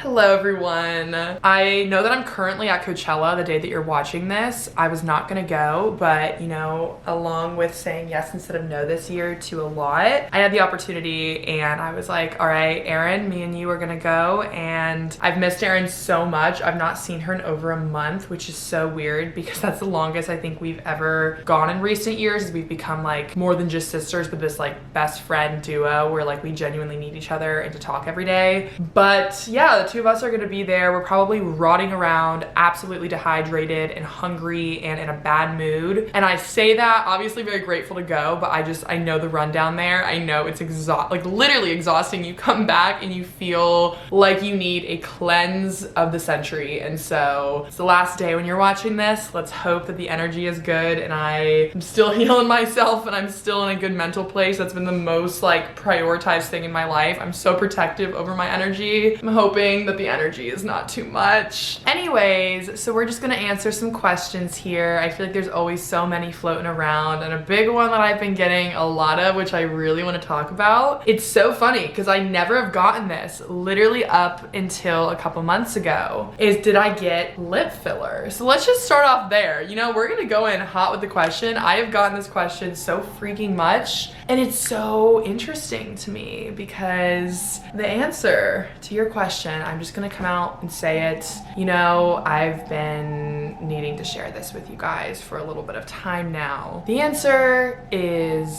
Hello everyone. I know that I'm currently at Coachella the day that you're watching this. I was not gonna go, but you know, along with saying yes instead of no this year to a lot, I had the opportunity and I was like, all right, Erin, me and you are gonna go. And I've missed Erin so much. I've not seen her in over a month, which is so weird because that's the longest I think we've ever gone in recent years. We've become like more than just sisters, but this like best friend duo where like we genuinely need each other and to talk every day. But yeah, the two of us are gonna be there. We're probably rotting around, absolutely dehydrated and hungry and in a bad mood. And I say that obviously very grateful to go, but I know the rundown there. I know it's like literally exhausting. You come back and you feel like you need a cleanse of the century. And so it's the last day when you're watching this. Let's hope that the energy is good and I am still healing myself and I'm still in a good mental place. That's been the most like prioritized thing in my life. I'm so protective over my energy. I'm hoping that the energy is not too much. Anyways, so we're just gonna answer some questions here. I feel like there's always so many floating around, and a big one that I've been getting a lot of, which I really want to talk about. It's so funny because I never have gotten this literally up until a couple months ago, is did I get lip filler? So let's just start off there. You know, we're gonna go in hot with the question. I have gotten this question so freaking much, and it's so interesting to me because the answer to your question, I'm just gonna come out and say it. You know, I've been needing to share this with you guys for a little bit of time now. The answer is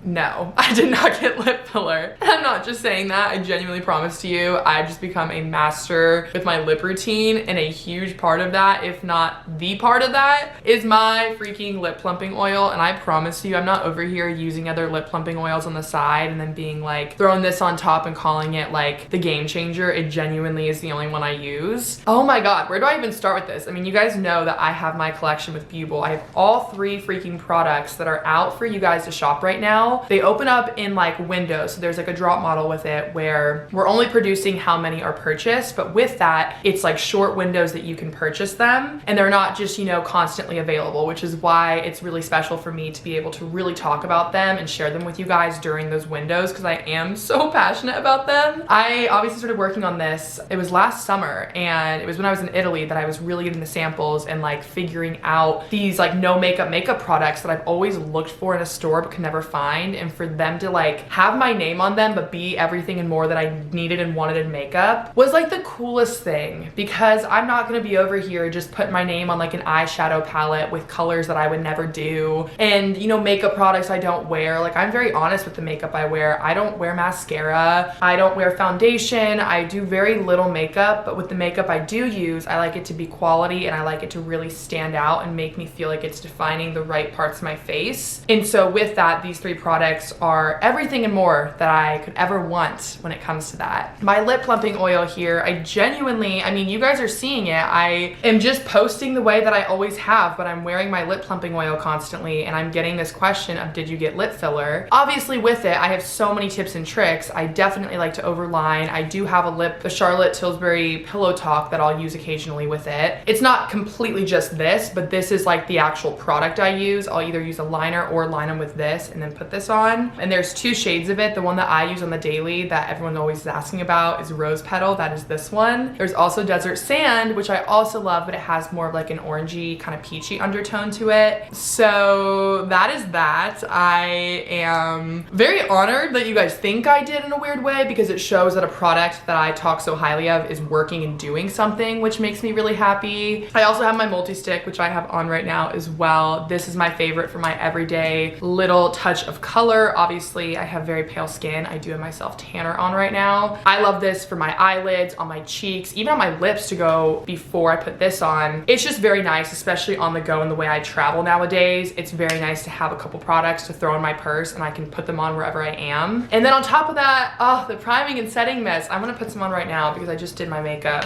no, I did not get lip filler. And I'm not just saying that, I genuinely promise to you, I've just become a master with my lip routine, and a huge part of that, if not the part of that, is my freaking lip plumping oil. And I promise you, I'm not over here using other lip plumping oils on the side and then being like, throwing this on top and calling it like the game changer. It genuinely is the only one I use. Oh my God, where do I even start with this? I mean, you guys know that I have my collection with Buble. I have all three freaking products that are out for you guys to shop right now. They open up in like windows. So there's like a drop model with it where we're only producing how many are purchased, but with that, it's like short windows that you can purchase them, and they're not just, you know, constantly available, which is why it's really special for me to be able to really talk about them and share them with you guys during those windows because I am so passionate about them. I obviously started working on this, it was last summer, and it was when I was in Italy that I was really getting the samples and like figuring out these like no makeup products that I've always looked for in a store but could never find. And for them to like have my name on them but be everything and more that I needed and wanted in makeup was like the coolest thing, because I'm not gonna be over here just putting my name on like an eyeshadow palette with colors that I would never do, and you know, makeup products I don't wear. Like, I'm very honest with the makeup I wear. I don't wear mascara, I don't wear foundation, I do very little makeup, but with the makeup I do use, I like it to be quality and I like it to really stand out and make me feel like it's defining the right parts of my face. And so with that, these three products are everything and more that I could ever want when it comes to that. My lip plumping oil here, I genuinely, I mean, you guys are seeing it. I am just posting the way that I always have, but I'm wearing my lip plumping oil constantly, and I'm getting this question of, did you get lip filler? Obviously with it, I have so many tips and tricks. I definitely like to overline. I do have the Charlotte Tilbury Pillow Talk that I'll use occasionally with it. It's not completely just this, but this is like the actual product I use. I'll either use a liner or line them with this and then put this on. And there's two shades of it. The one that I use on the daily that everyone always is asking about is Rose Petal. That is this one. There's also Desert Sand, which I also love, but it has more of like an orangey kind of peachy undertone to it. So that is that. I am very honored that you guys think I did in a weird way, because it shows that a product that I talk so highly of is working and doing something, which makes me really happy. I also have my multi-stick, which I have on right now as well. This is my favorite for my everyday little touch of color. Obviously, I have very pale skin. I do have myself tanner on right now. I love this for my eyelids, on my cheeks, even on my lips to go before I put this on. It's just very nice, especially on the go and the way I travel nowadays. It's very nice to have a couple products to throw in my purse and I can put them on wherever I am. And then on top of that, oh, the priming and setting mist. I'm gonna put some on right now because I just did my makeup.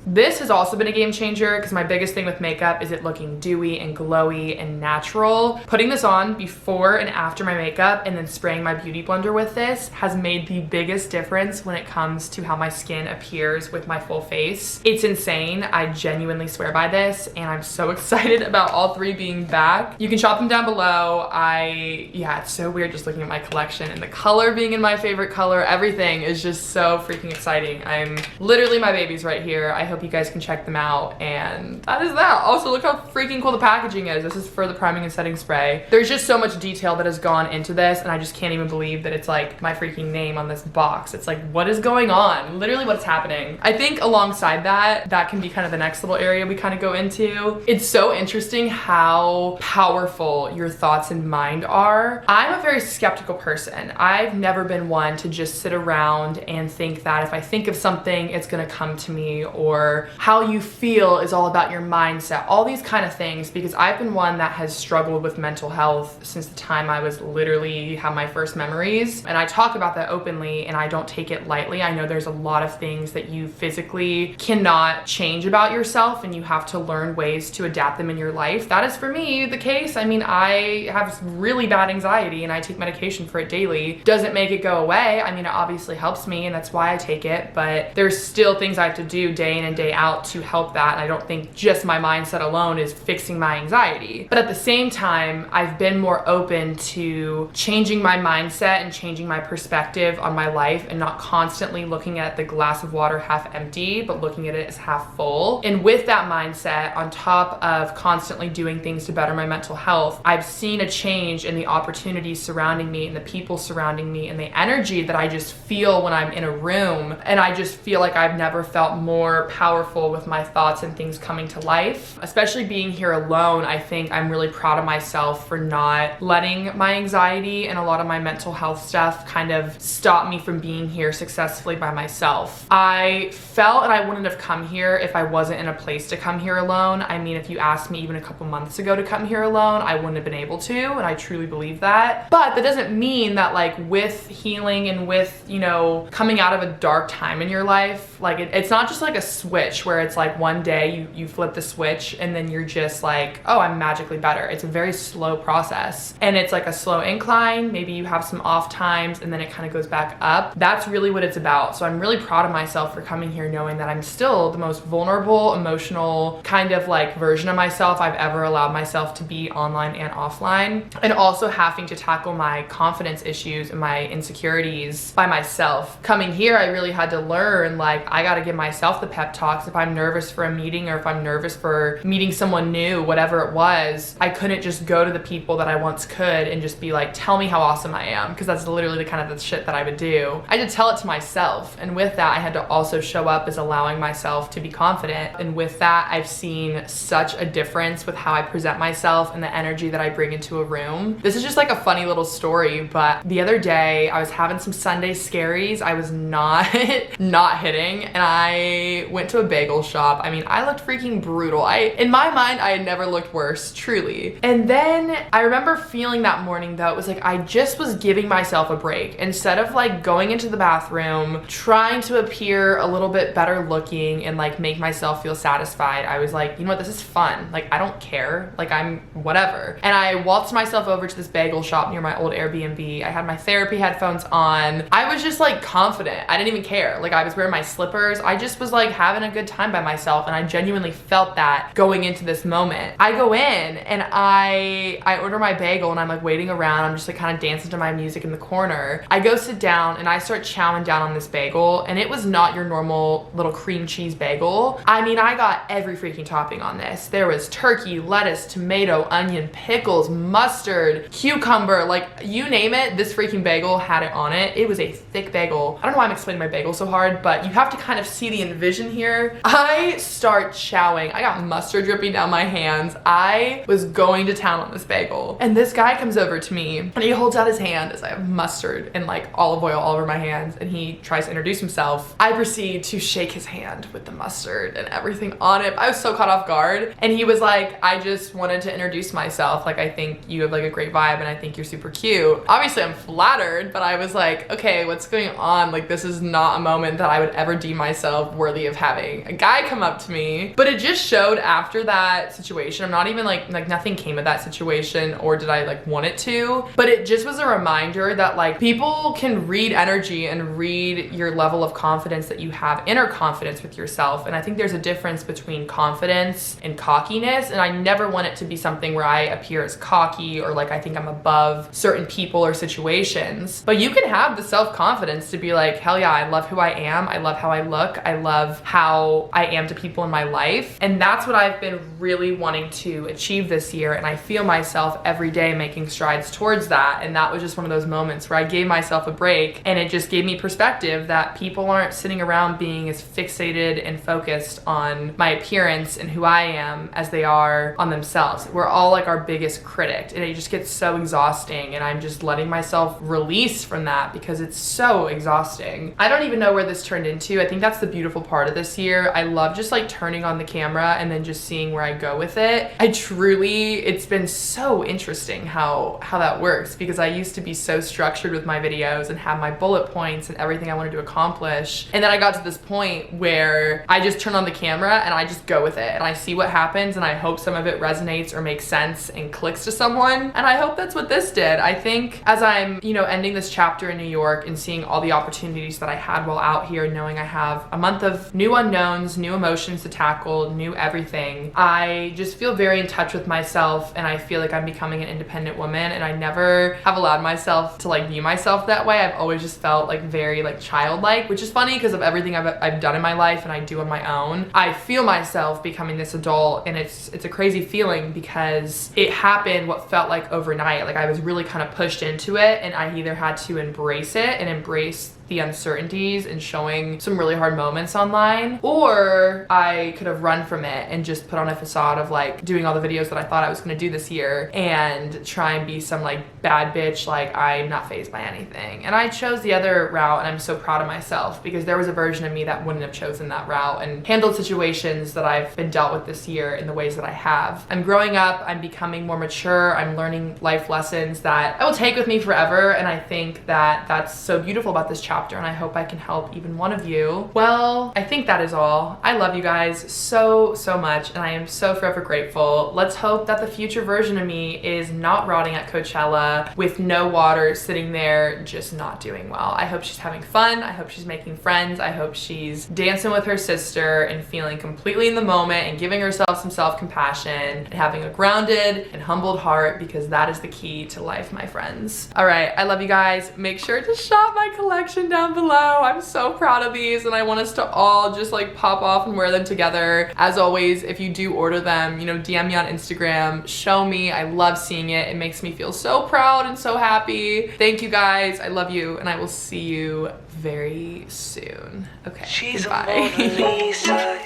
This has also been a game changer because my biggest thing with makeup is it looking dewy and glowy and natural. Putting this on before and after my makeup and then spraying my beauty blender with this has made the biggest difference when it comes to how my skin appears with my full face. It's insane. I genuinely swear by this, and I'm so excited about all three being back. You can shop them down below. Yeah, it's so weird just looking at my collection and the color being in my favorite color. Everything is just so freaking exciting. I'm literally my babies right here. I hope you guys can check them out, and that is that. Also, look how freaking cool the packaging is. This is for the priming and setting spray. There's just so much detail that has gone into this, and I just can't even believe that it's like my freaking name on this box. It's like, what is going on? Literally what's happening. I think alongside that can be kind of the next little area we kind of go into. It's so interesting how powerful your thoughts and mind are. I'm a very skeptical person. I've never been one to just sit around and think that if I think of something, it's gonna come to me, or how you feel is all about your mindset, all these kind of things, because I've been one that has struggled with mental health since the time I was literally have my first memories. And I talk about that openly, and I don't take it lightly. I know there's a lot of things that you physically cannot change about yourself, and you have to learn ways to adapt them in your life. That is for me the case. I mean, I have really bad anxiety and I take medication for it daily. Doesn't make it go away. I mean, it obviously helps me, and that's why I take it, but there's still things I have to do day in and day out to help that. And I don't think just my mindset alone is fixing my anxiety. But at the same time, I've been more open to changing my mindset and changing my perspective on my life, and not constantly looking at the glass of water half empty, but looking at it as half full. And with that mindset, on top of constantly doing things to better my mental health, I've seen a change in the opportunities surrounding me and the people surrounding me and the energy that I just feel when I'm in a room. And I just feel like I've never felt more powerful with my thoughts and things coming to life. Especially being here alone, I think I'm really proud of myself for not letting my anxiety and a lot of my mental health stuff kind of stop me from being here successfully by myself. I felt, and I wouldn't have come here if I wasn't in a place to come here alone. I mean, if you asked me even a couple months ago to come here alone, I wouldn't have been able to, and I truly believe that. But that doesn't mean that, like, with healing and with, you know, coming out of a dark time in your life, like it's not just like a switch where it's like one day you flip the switch and then you're just like, oh, I'm magically better. It's a very slow process, and it's like a slow incline. Maybe you have some off times and then it kind of goes back up. That's really what it's about. So I'm really proud of myself for coming here knowing that I'm still the most vulnerable, emotional kind of like version of myself I've ever allowed myself to be online and offline, and also having to tackle my confidence issues and my insecurities by myself. Coming here, I really had to learn, like, I gotta give myself the pep talks. If I'm nervous for a meeting, or if I'm nervous for meeting someone new, whatever it was, I couldn't just go to the people that I once could and just be like, tell me how awesome I am, because that's literally the kind of the shit that I would do. I had to tell it to myself, and with that, I had to also show up as allowing myself to be confident. And with that, I've seen such a difference with how I present myself and the energy that I bring into a room. This is just like a funny little story, but the other day I was having some Sunday scaries. I was not hitting, and I went to a bagel shop. I mean, I looked freaking brutal. In my mind, I had never looked worse, truly. And then I remember feeling that morning though, it was like I just was giving myself a break. Instead of like going into the bathroom, trying to appear a little bit better looking and like make myself feel satisfied, I was like, you know what, this is fun. Like, I don't care. Like, I'm whatever. And I waltzed myself over to this bagel shop near my old Airbnb. I had my therapy headphones on. I was just like confident. I didn't even care. Like, I was wearing my slippers. I just was like having a good time by myself, and I genuinely felt that going into this moment. I go in and I order my bagel, and I'm like waiting around. I'm just like kind of dancing to my music in the corner. I go sit down and I start chowing down on this bagel, and it was not your normal little cream cheese bagel. I mean, I got every freaking topping on this. There was turkey, lettuce, tomato, onion, pickles, mustard, cucumber, like you name it, this freaking bagel had it on it. It was a thick bagel. I don't know why I'm explaining my bagel so hard, but you have to kind of see the envision here. I start chowing. I got mustard dripping down my hands. I was going to town on this bagel. And this guy comes over to me and he holds out his hand as I have mustard and like olive oil all over my hands, and he tries to introduce himself. I proceed to shake his hand with the mustard and everything on it. I was so caught off guard. And he was like, I just wanted to introduce myself. Like, I think you have like a great vibe and I think you're super cute. Obviously I'm flattered, but I was like, okay, what's going on? Like, this is not a moment that I would ever deem myself worthy of having having a guy come up to me, but it just showed after that situation. I'm not even like nothing came of that situation, or did I like want it to, but it just was a reminder that like people can read energy and read your level of confidence that you have, inner confidence with yourself. And I think there's a difference between confidence and cockiness, and I never want it to be something where I appear as cocky or like I think I'm above certain people or situations. But you can have the self-confidence to be like, hell yeah, I love who I am, I love how I look, I love how I am to people in my life. And that's what I've been really wanting to achieve this year, and I feel myself every day making strides towards that. And that was just one of those moments where I gave myself a break, and it just gave me perspective that people aren't sitting around being as fixated and focused on my appearance and who I am as they are on themselves. We're all like our biggest critic, and it just gets so exhausting, and I'm just letting myself release from that because it's so exhausting. I don't even know where this turned into. I think that's the beautiful part of this year. I love just like turning on the camera and then just seeing where I go with it. It's been so interesting how that works, because I used to be so structured with my videos and have my bullet points and everything I wanted to accomplish. And then I got to this point where I just turn on the camera and I just go with it, and I see what happens, and I hope some of it resonates or makes sense and clicks to someone. And I hope that's what this did. I think as I'm, ending this chapter in New York and seeing all the opportunities that I had while out here, knowing I have a month of new unknowns, new emotions to tackle, new everything, I just feel very in touch with myself, and I feel like I'm becoming an independent woman. And I never have allowed myself to like view myself that way. I've always just felt like very like childlike, which is funny because of everything I've done in my life and I do on my own. I feel myself becoming this adult, and it's a crazy feeling because it happened what felt like overnight. Like I was really kind of pushed into it, and I either had to embrace it and embrace the uncertainties and showing some really hard moments online, or I could have run from it and just put on a facade of like doing all the videos that I thought I was gonna do this year and try and be some like bad bitch, like I'm not fazed by anything. And I chose the other route, and I'm so proud of myself because there was a version of me that wouldn't have chosen that route and handled situations that I've been dealt with this year in the ways that I have. I'm growing up, I'm becoming more mature, I'm learning life lessons that I will take with me forever, and I think that that's so beautiful about this chapter, and I hope I can help even one of you. Well, I think that is all. I love you guys so much, and I am so forever grateful. Let's hope that the future version of me is not rotting at Coachella with no water, sitting there just not doing well. I hope she's having fun, I hope she's making friends, I hope she's dancing with her sister and feeling completely in the moment and giving herself some self-compassion and having a grounded and humbled heart, because that is the key to life, my friends. All right, I love you guys. Make sure to shop my collection down below. I'm so proud of these, and I want us to all just like pop off and wear them together. As always, if you do order them, DM me on Instagram, show me. I love seeing it. It makes me feel so proud and so happy. Thank you guys. I love you, and I will see you very soon. Okay, she's goodbye. A Mona Lisa.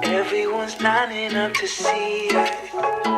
Everyone's lining up to see her.